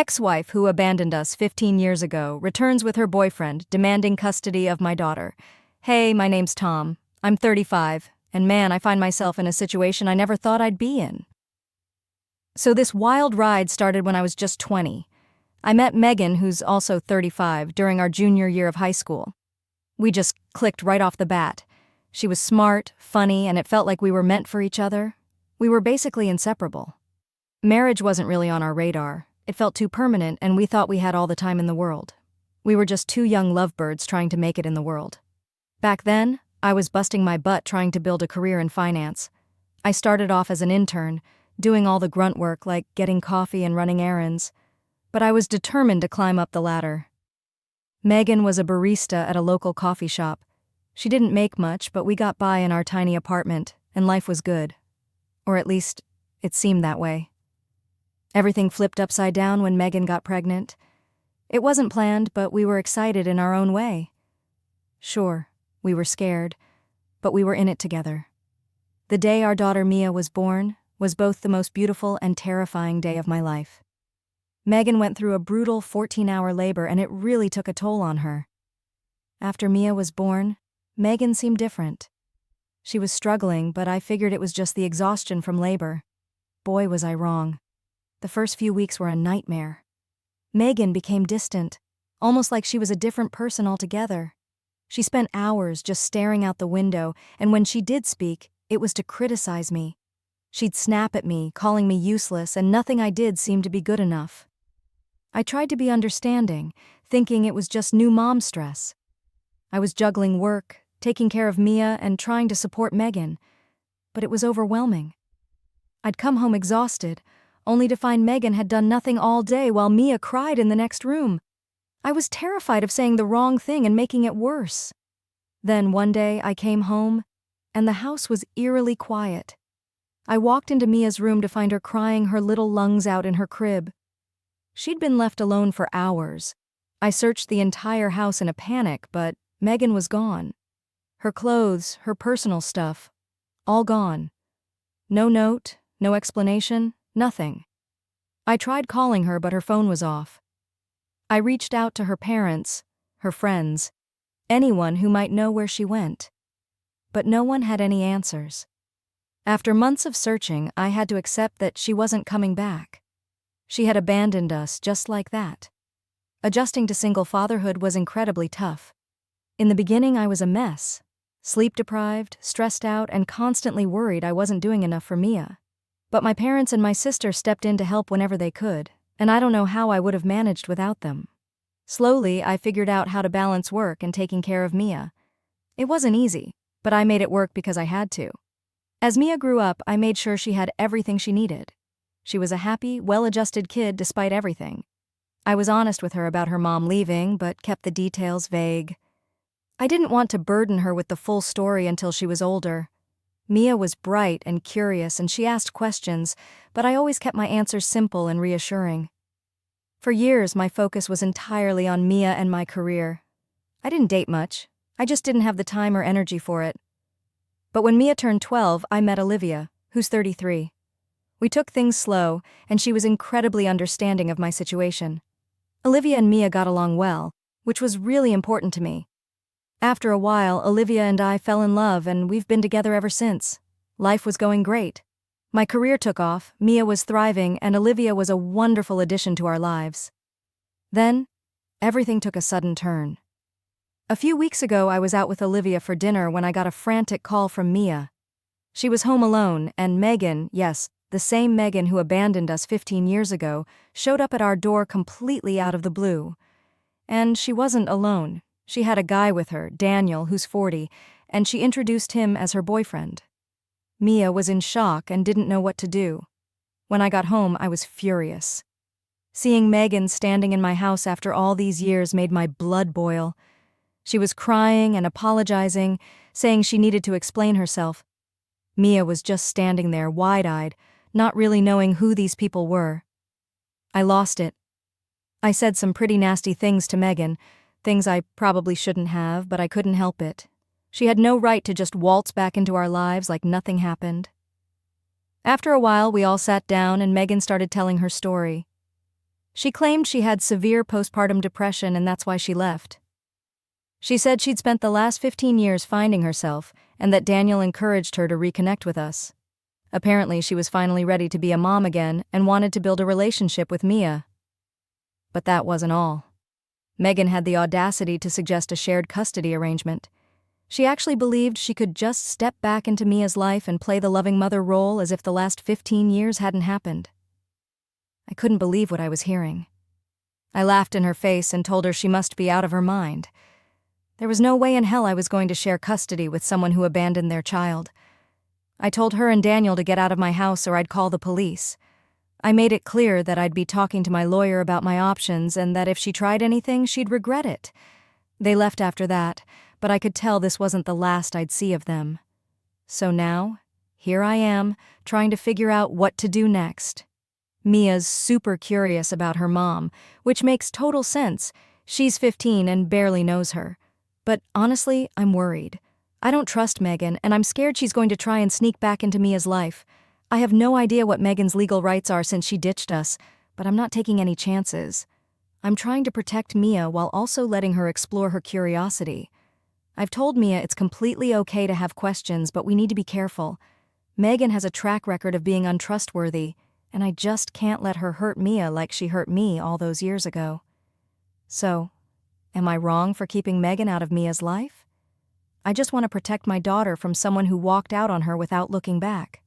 Ex-wife who abandoned us 15 years ago returns with her boyfriend, demanding custody of my daughter. Hey, my name's Tom. I'm 35, and man, I find myself in a situation I never thought I'd be in. So this wild ride started when I was just 20. I met Megan, who's also 35, during our junior year of high school. We just clicked right off the bat. She was smart, funny, and it felt like we were meant for each other. We were basically inseparable. Marriage wasn't really on our radar. It felt too permanent, and we thought we had all the time in the world. We were just two young lovebirds trying to make it in the world. Back then, I was busting my butt trying to build a career in finance. I started off as an intern, doing all the grunt work like getting coffee and running errands. But I was determined to climb up the ladder. Megan was a barista at a local coffee shop. She didn't make much, but we got by in our tiny apartment, and life was good. Or at least, it seemed that way. Everything flipped upside down when Megan got pregnant. It wasn't planned, but we were excited in our own way. Sure, we were scared, but we were in it together. The day our daughter Mia was born was both the most beautiful and terrifying day of my life. Megan went through a brutal 14-hour labor, and it really took a toll on her. After Mia was born, Megan seemed different. She was struggling, but I figured it was just the exhaustion from labor. Boy, was I wrong. The first few weeks were a nightmare. Megan became distant, almost like she was a different person altogether. She spent hours just staring out the window, and when she did speak, it was to criticize me. She'd snap at me, calling me useless, and nothing I did seemed to be good enough. I tried to be understanding, thinking it was just new mom stress. I was juggling work, taking care of Mia, and trying to support Megan, but it was overwhelming. I'd come home exhausted, only to find Megan had done nothing all day while Mia cried in the next room. I was terrified of saying the wrong thing and making it worse. Then one day I came home, and the house was eerily quiet. I walked into Mia's room to find her crying her little lungs out in her crib. She'd been left alone for hours. I searched the entire house in a panic, but Megan was gone. Her clothes, her personal stuff, all gone. No note, no explanation, nothing. I tried calling her, but her phone was off. I reached out to her parents, her friends, anyone who might know where she went. But no one had any answers. After months of searching, I had to accept that she wasn't coming back. She had abandoned us just like that. Adjusting to single fatherhood was incredibly tough. In the beginning, I was a mess. Sleep-deprived, stressed out, and constantly worried I wasn't doing enough for Mia. But my parents and my sister stepped in to help whenever they could, and I don't know how I would have managed without them. Slowly, I figured out how to balance work and taking care of Mia. It wasn't easy, but I made it work because I had to. As Mia grew up, I made sure she had everything she needed. She was a happy, well-adjusted kid despite everything. I was honest with her about her mom leaving, but kept the details vague. I didn't want to burden her with the full story until she was older. Mia was bright and curious, and she asked questions, but I always kept my answers simple and reassuring. For years, my focus was entirely on Mia and my career. I didn't date much. I just didn't have the time or energy for it. But when Mia turned 12, I met Olivia, who's 33. We took things slow, and she was incredibly understanding of my situation. Olivia and Mia got along well, which was really important to me. After a while, Olivia and I fell in love, and we've been together ever since. Life was going great. My career took off, Mia was thriving, and Olivia was a wonderful addition to our lives. Then, everything took a sudden turn. A few weeks ago, I was out with Olivia for dinner when I got a frantic call from Mia. She was home alone, and Megan, yes, the same Megan who abandoned us 15 years ago, showed up at our door completely out of the blue. And she wasn't alone. She had a guy with her, Daniel, who's 40, and she introduced him as her boyfriend. Mia was in shock and didn't know what to do. When I got home, I was furious. Seeing Megan standing in my house after all these years made my blood boil. She was crying and apologizing, saying she needed to explain herself. Mia was just standing there, wide-eyed, not really knowing who these people were. I lost it. I said some pretty nasty things to Megan, things I probably shouldn't have, but I couldn't help it. She had no right to just waltz back into our lives like nothing happened. After a while, we all sat down and Megan started telling her story. She claimed she had severe postpartum depression and that's why she left. She said she'd spent the last 15 years finding herself and that Daniel encouraged her to reconnect with us. Apparently, she was finally ready to be a mom again and wanted to build a relationship with Mia. But that wasn't all. Megan had the audacity to suggest a shared custody arrangement. She actually believed she could just step back into Mia's life and play the loving mother role as if the last 15 years hadn't happened. I couldn't believe what I was hearing. I laughed in her face and told her she must be out of her mind. There was no way in hell I was going to share custody with someone who abandoned their child. I told her and Daniel to get out of my house or I'd call the police. I made it clear that I'd be talking to my lawyer about my options and that if she tried anything, she'd regret it. They left after that, but I could tell this wasn't the last I'd see of them. So now, here I am, trying to figure out what to do next. Mia's super curious about her mom, which makes total sense. She's 15 and barely knows her. But honestly, I'm worried. I don't trust Megan, and I'm scared she's going to try and sneak back into Mia's life. I have no idea what Megan's legal rights are since she ditched us, but I'm not taking any chances. I'm trying to protect Mia while also letting her explore her curiosity. I've told Mia it's completely okay to have questions, but we need to be careful. Megan has a track record of being untrustworthy, and I just can't let her hurt Mia like she hurt me all those years ago. So, am I wrong for keeping Megan out of Mia's life? I just want to protect my daughter from someone who walked out on her without looking back.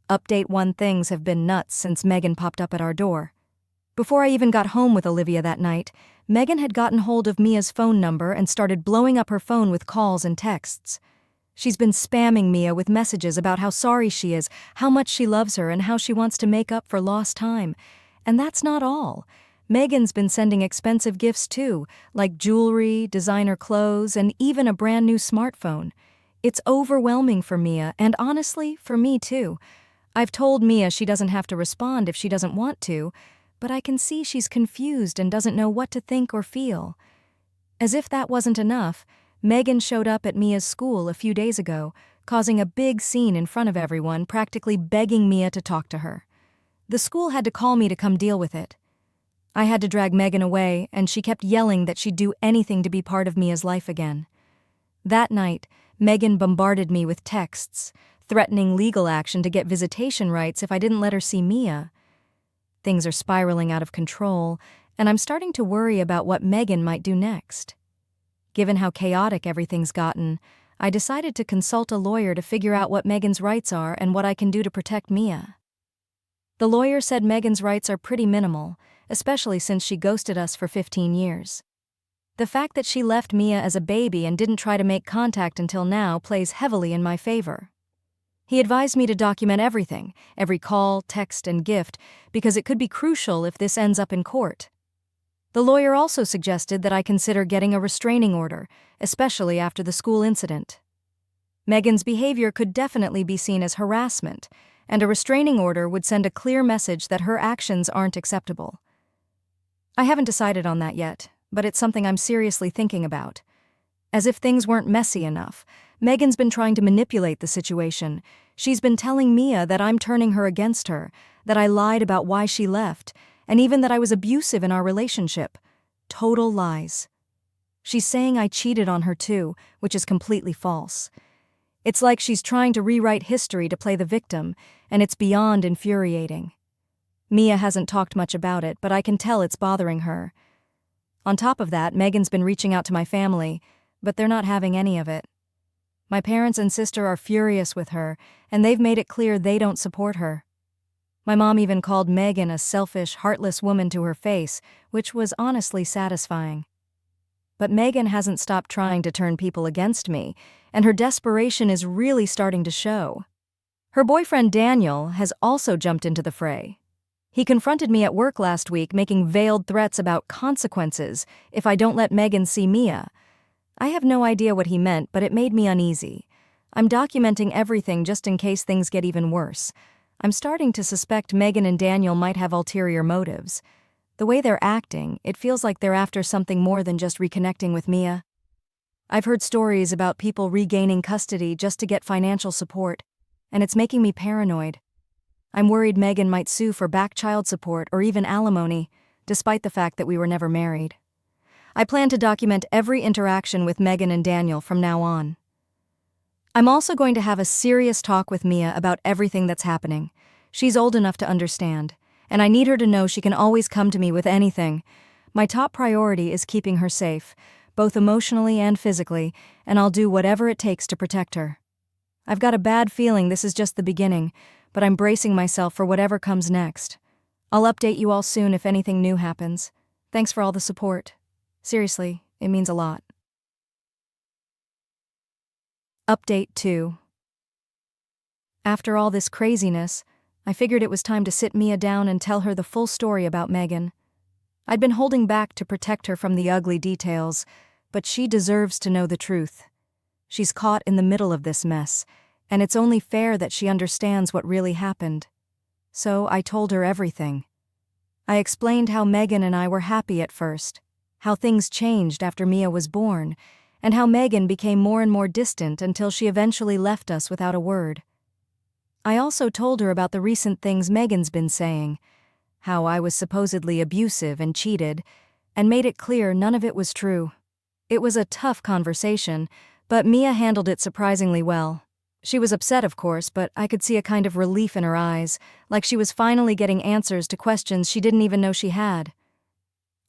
Update 1: things have been nuts since Megan popped up at our door. Before I even got home with Olivia that night, Megan had gotten hold of Mia's phone number and started blowing up her phone with calls and texts. She's been spamming Mia with messages about how sorry she is, how much she loves her, and how she wants to make up for lost time. And that's not all. Megan's been sending expensive gifts too, like jewelry, designer clothes, and even a brand new smartphone. It's overwhelming for Mia, and honestly, for me too. I've told Mia she doesn't have to respond if she doesn't want to, but I can see she's confused and doesn't know what to think or feel. As if that wasn't enough, Megan showed up at Mia's school a few days ago, causing a big scene in front of everyone, practically begging Mia to talk to her. The school had to call me to come deal with it. I had to drag Megan away, and she kept yelling that she'd do anything to be part of Mia's life again. That night, Megan bombarded me with texts, threatening legal action to get visitation rights if I didn't let her see Mia. Things are spiraling out of control, and I'm starting to worry about what Megan might do next. Given how chaotic everything's gotten, I decided to consult a lawyer to figure out what Megan's rights are and what I can do to protect Mia. The lawyer said Megan's rights are pretty minimal, especially since she ghosted us for 15 years. The fact that she left Mia as a baby and didn't try to make contact until now plays heavily in my favor. He advised me to document everything, every call, text, and gift, because it could be crucial if this ends up in court. The lawyer also suggested that I consider getting a restraining order, especially after the school incident. Megan's behavior could definitely be seen as harassment, and a restraining order would send a clear message that her actions aren't acceptable. I haven't decided on that yet, but it's something I'm seriously thinking about. As if things weren't messy enough, Megan's been trying to manipulate the situation. She's been telling Mia that I'm turning her against her, that I lied about why she left, and even that I was abusive in our relationship. Total lies. She's saying I cheated on her too, which is completely false. It's like she's trying to rewrite history to play the victim, and it's beyond infuriating. Mia hasn't talked much about it, but I can tell it's bothering her. On top of that, Megan's been reaching out to my family, but they're not having any of it. My parents and sister are furious with her, and they've made it clear they don't support her. My mom even called Megan a selfish, heartless woman to her face, which was honestly satisfying. But Megan hasn't stopped trying to turn people against me, and her desperation is really starting to show. Her boyfriend Daniel has also jumped into the fray. He confronted me at work last week, making veiled threats about consequences if I don't let Megan see Mia. I have no idea what he meant, but it made me uneasy. I'm documenting everything just in case things get even worse. I'm starting to suspect Megan and Daniel might have ulterior motives. The way they're acting, it feels like they're after something more than just reconnecting with Mia. I've heard stories about people regaining custody just to get financial support, and it's making me paranoid. I'm worried Megan might sue for back child support or even alimony, despite the fact that we were never married. I plan to document every interaction with Megan and Daniel from now on. I'm also going to have a serious talk with Mia about everything that's happening. She's old enough to understand, and I need her to know she can always come to me with anything. My top priority is keeping her safe, both emotionally and physically, and I'll do whatever it takes to protect her. I've got a bad feeling this is just the beginning, but I'm bracing myself for whatever comes next. I'll update you all soon if anything new happens. Thanks for all the support. Seriously, it means a lot. Update 2. After all this craziness, I figured it was time to sit Mia down and tell her the full story about Megan. I'd been holding back to protect her from the ugly details, but she deserves to know the truth. She's caught in the middle of this mess, and it's only fair that she understands what really happened. So I told her everything. I explained how Megan and I were happy at first, how things changed after Mia was born, and how Megan became more and more distant until she eventually left us without a word. I also told her about the recent things Megan's been saying, how I was supposedly abusive and cheated, and made it clear none of it was true. It was a tough conversation, but Mia handled it surprisingly well. She was upset, of course, but I could see a kind of relief in her eyes, like she was finally getting answers to questions she didn't even know she had.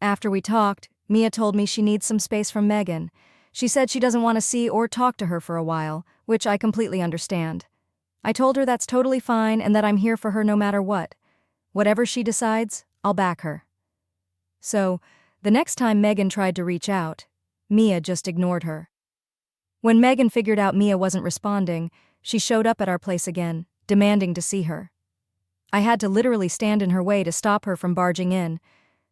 After we talked, Mia told me she needs some space from Megan. She said she doesn't want to see or talk to her for a while, which I completely understand. I told her that's totally fine and that I'm here for her no matter what. Whatever she decides, I'll back her. So, the next time Megan tried to reach out, Mia just ignored her. When Megan figured out Mia wasn't responding, she showed up at our place again, demanding to see her. I had to literally stand in her way to stop her from barging in.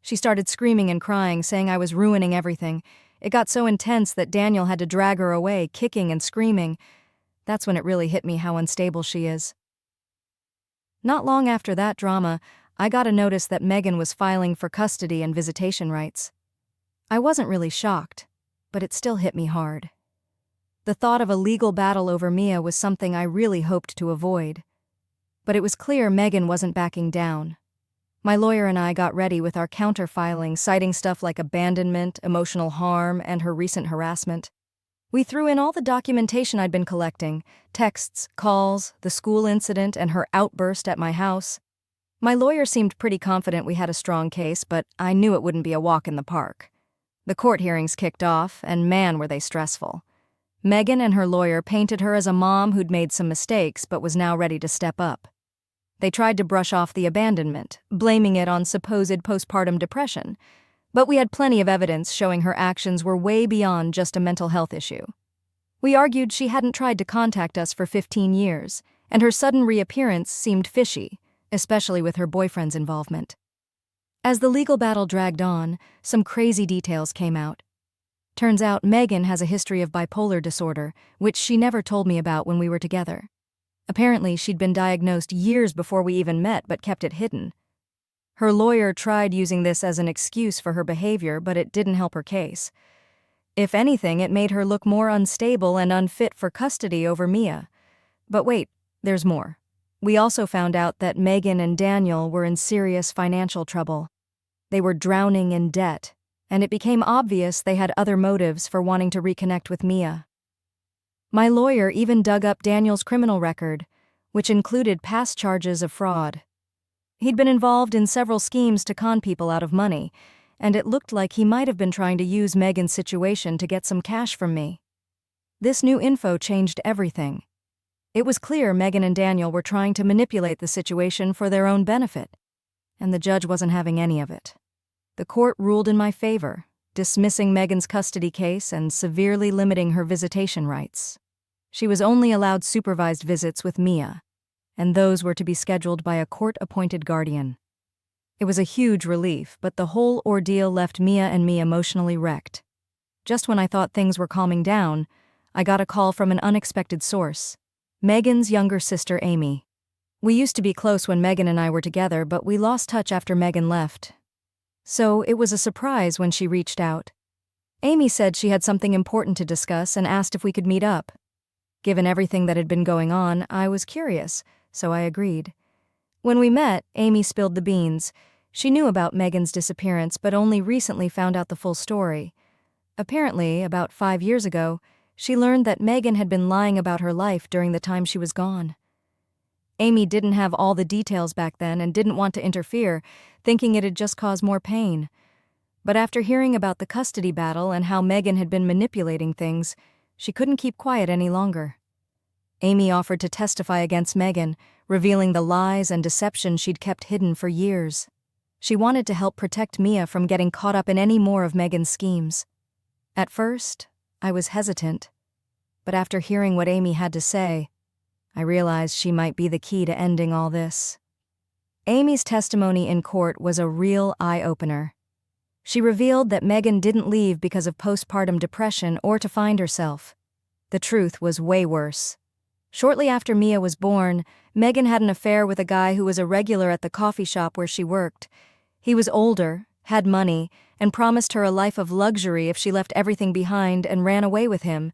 She started screaming and crying, saying I was ruining everything. It got so intense that Daniel had to drag her away, kicking and screaming. That's when it really hit me how unstable she is. Not long after that drama, I got a notice that Megan was filing for custody and visitation rights. I wasn't really shocked, but it still hit me hard. The thought of a legal battle over Mia was something I really hoped to avoid. But it was clear Megan wasn't backing down. My lawyer and I got ready with our counter-filing, citing stuff like abandonment, emotional harm, and her recent harassment. We threw in all the documentation I'd been collecting, texts, calls, the school incident, and her outburst at my house. My lawyer seemed pretty confident we had a strong case, but I knew it wouldn't be a walk in the park. The court hearings kicked off, and man, were they stressful. Megan and her lawyer painted her as a mom who'd made some mistakes but was now ready to step up. They tried to brush off the abandonment, blaming it on supposed postpartum depression, but we had plenty of evidence showing her actions were way beyond just a mental health issue. We argued she hadn't tried to contact us for 15 years, and her sudden reappearance seemed fishy, especially with her boyfriend's involvement. As the legal battle dragged on, some crazy details came out. Turns out Megan has a history of bipolar disorder, which she never told me about when we were together. Apparently, she'd been diagnosed years before we even met but kept it hidden. Her lawyer tried using this as an excuse for her behavior, but it didn't help her case. If anything, it made her look more unstable and unfit for custody over Mia. But wait, there's more. We also found out that Megan and Daniel were in serious financial trouble. They were drowning in debt, and it became obvious they had other motives for wanting to reconnect with Mia. My lawyer even dug up Daniel's criminal record, which included past charges of fraud. He'd been involved in several schemes to con people out of money, and it looked like he might have been trying to use Megan's situation to get some cash from me. This new info changed everything. It was clear Megan and Daniel were trying to manipulate the situation for their own benefit, and the judge wasn't having any of it. The court ruled in my favor, dismissing Megan's custody case and severely limiting her visitation rights. She was only allowed supervised visits with Mia, and those were to be scheduled by a court-appointed guardian. It was a huge relief, but the whole ordeal left Mia and me emotionally wrecked. Just when I thought things were calming down, I got a call from an unexpected source: Megan's younger sister, Amy. We used to be close when Megan and I were together, but we lost touch after Megan left. So it was a surprise when she reached out. Amy said she had something important to discuss and asked if we could meet up. Given everything that had been going on, I was curious, so I agreed. When we met, Amy spilled the beans. She knew about Megan's disappearance but only recently found out the full story. Apparently, about 5 years ago, she learned that Megan had been lying about her life during the time she was gone. Amy didn't have all the details back then and didn't want to interfere, thinking it'd just cause more pain. But after hearing about the custody battle and how Megan had been manipulating things, she couldn't keep quiet any longer. Amy offered to testify against Megan, revealing the lies and deception she'd kept hidden for years. She wanted to help protect Mia from getting caught up in any more of Megan's schemes. At first, I was hesitant, but after hearing what Amy had to say, I realized she might be the key to ending all this. Amy's testimony in court was a real eye-opener. She revealed that Megan didn't leave because of postpartum depression or to find herself. The truth was way worse. Shortly after Mia was born, Megan had an affair with a guy who was a regular at the coffee shop where she worked. He was older, had money, and promised her a life of luxury if she left everything behind and ran away with him.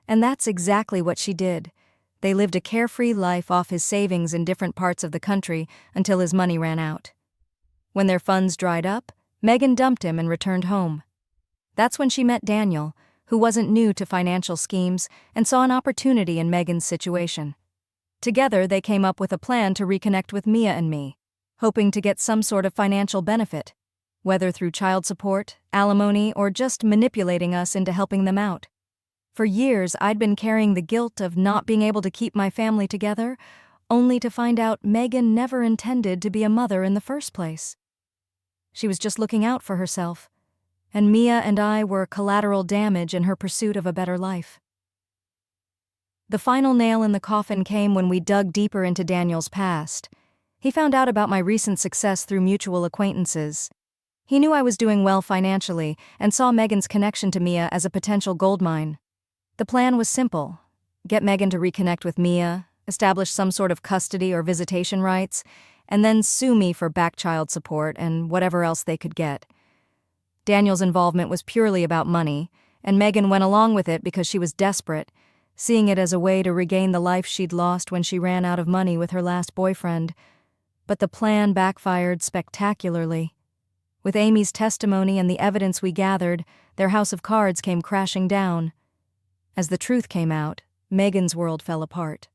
And that's exactly what she did. They lived a carefree life off his savings in different parts of the country until his money ran out. When their funds dried up, Megan dumped him and returned home. That's when she met Daniel, who wasn't new to financial schemes and saw an opportunity in Megan's situation. Together, they came up with a plan to reconnect with Mia and me, hoping to get some sort of financial benefit, whether through child support, alimony, or just manipulating us into helping them out. For years, I'd been carrying the guilt of not being able to keep my family together, only to find out Megan never intended to be a mother in the first place. She was just looking out for herself, and Mia and I were collateral damage in her pursuit of a better life. The final nail in the coffin came when we dug deeper into Daniel's past. He found out about my recent success through mutual acquaintances. He knew I was doing well financially and saw Megan's connection to Mia as a potential goldmine. The plan was simple: get Megan to reconnect with Mia, establish some sort of custody or visitation rights, and then sue me for back child support and whatever else they could get. Daniel's involvement was purely about money, and Megan went along with it because she was desperate, seeing it as a way to regain the life she'd lost when she ran out of money with her last boyfriend. But the plan backfired spectacularly. With Amy's testimony and the evidence we gathered, their house of cards came crashing down. As the truth came out, Megan's world fell apart.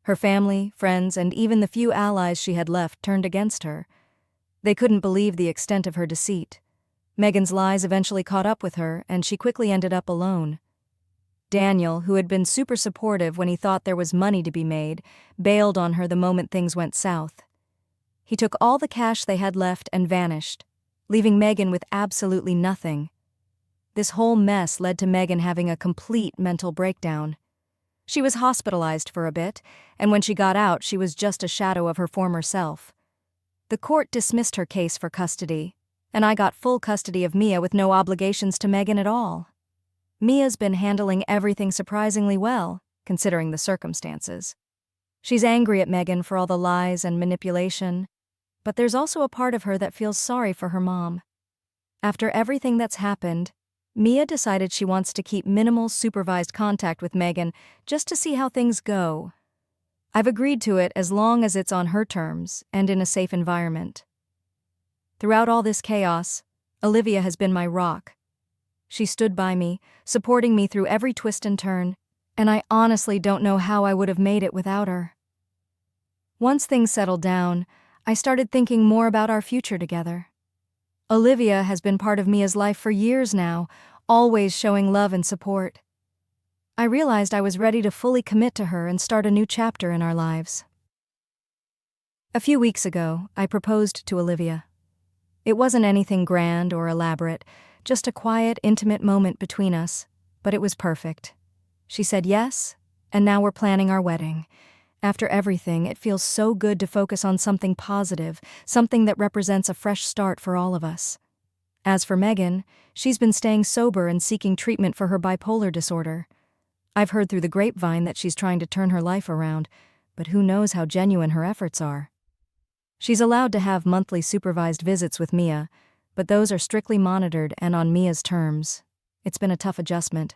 Her family, friends, and even the few allies she had left turned against her. They couldn't believe the extent of her deceit. Megan's lies eventually caught up with her, and she quickly ended up alone. Daniel, who had been super supportive when he thought there was money to be made, bailed on her the moment things went south. He took all the cash they had left and vanished, leaving Megan with absolutely nothing. This whole mess led to Megan having a complete mental breakdown. She was hospitalized for a bit, and when she got out, she was just a shadow of her former self. The court dismissed her case for custody, and I got full custody of Mia with no obligations to Megan at all. Mia's been handling everything surprisingly well, considering the circumstances. She's angry at Megan for all the lies and manipulation, but there's also a part of her that feels sorry for her mom. After everything that's happened, Mia decided she wants to keep minimal supervised contact with Megan just to see how things go. I've agreed to it as long as it's on her terms and in a safe environment. Throughout all this chaos, Olivia has been my rock. She stood by me, supporting me through every twist and turn, and I honestly don't know how I would have made it without her. Once things settled down, I started thinking more about our future together. Olivia has been part of Mia's life for years now, always showing love and support. I realized I was ready to fully commit to her and start a new chapter in our lives. A few weeks ago, I proposed to Olivia. It wasn't anything grand or elaborate, just a quiet, intimate moment between us, but it was perfect. She said yes, and now we're planning our wedding. After everything, it feels so good to focus on something positive, something that represents a fresh start for all of us. As for Megan, she's been staying sober and seeking treatment for her bipolar disorder. I've heard through the grapevine that she's trying to turn her life around, but who knows how genuine her efforts are. She's allowed to have monthly supervised visits with Mia, but those are strictly monitored and on Mia's terms. It's been a tough adjustment.